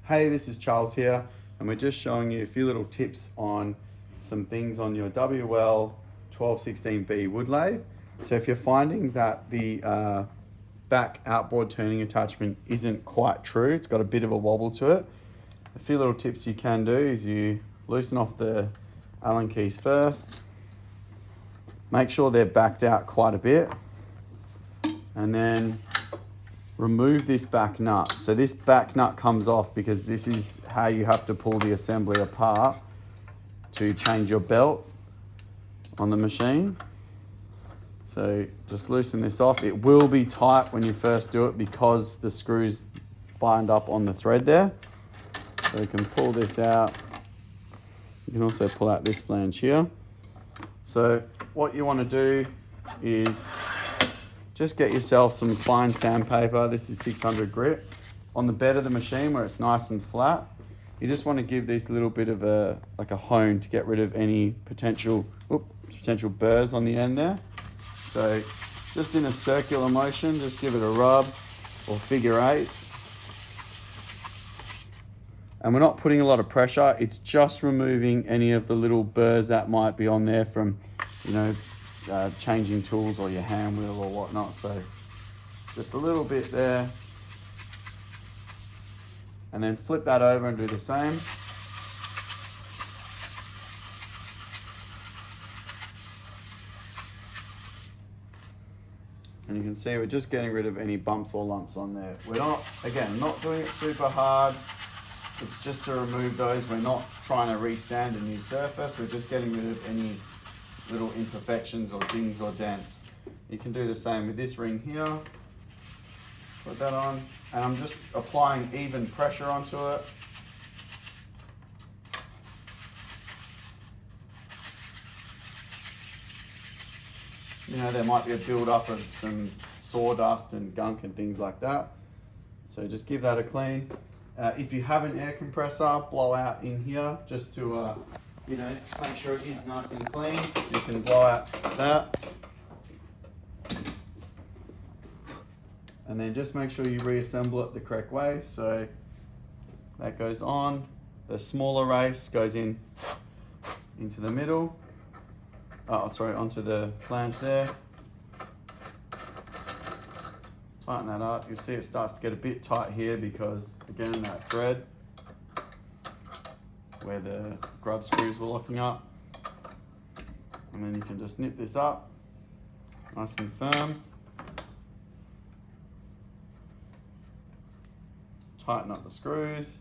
Hey, this is Charles here, and we're just showing you a few little tips on some things on your WL1216B wood lathe. So if you're finding that the back outboard turning attachment isn't quite true, it's got a bit of a wobble to it, a few little tips you can do is you loosen off the Allen keys first, make sure they're backed out quite a bit, and then remove this back nut. So this back nut comes off because this is how you have to pull the assembly apart to change your belt on the machine. So just loosen this off. It will be tight when you first do it because the screws bind up on the thread there. So you can pull this out. You can also pull out this flange here. So what you want to do is just get yourself some fine sandpaper. This is 600 grit. On the bed of the machine where it's nice and flat, you just want to give this a little bit of a hone to get rid of any potential burrs on the end there. So just in a circular motion, just give it a rub or figure eights. And we're not putting a lot of pressure. It's just removing any of the little burrs that might be on there from, changing tools or your hand wheel or whatnot. So just a little bit there, and then flip that over and do the same. And you can see we're just getting rid of any bumps or lumps on there. We're not doing it super hard. It's just to remove those. We're not trying to re-sand a new surface. We're just getting rid of any little imperfections or dings or dents. You can do the same with this ring here. Put that on, and I'm just applying even pressure onto it. There might be a build-up of some sawdust and gunk and things like that. So just give that a clean. If you have an air compressor, blow out in here just to make sure it is nice and clean. You can blow out that. And then just make sure you reassemble it the correct way. So that goes on. The smaller race goes into the middle. Onto the flange there. Tighten that up. You'll see it starts to get a bit tight here because, again, that thread where the grub screws were locking up. And then you can just nip this up nice and firm. Tighten up the screws.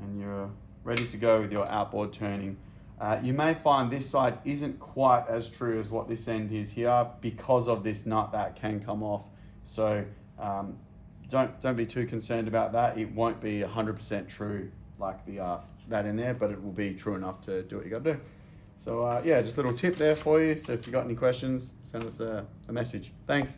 And you're ready to go with your outboard turning. You may find this side isn't quite as true as what this end is here because of this nut that can come off. So don't be too concerned about that. It won't be 100% true like that in there, but it will be true enough to do what you got to do. So just a little tip there for you. So if you've got any questions, send us a message. Thanks.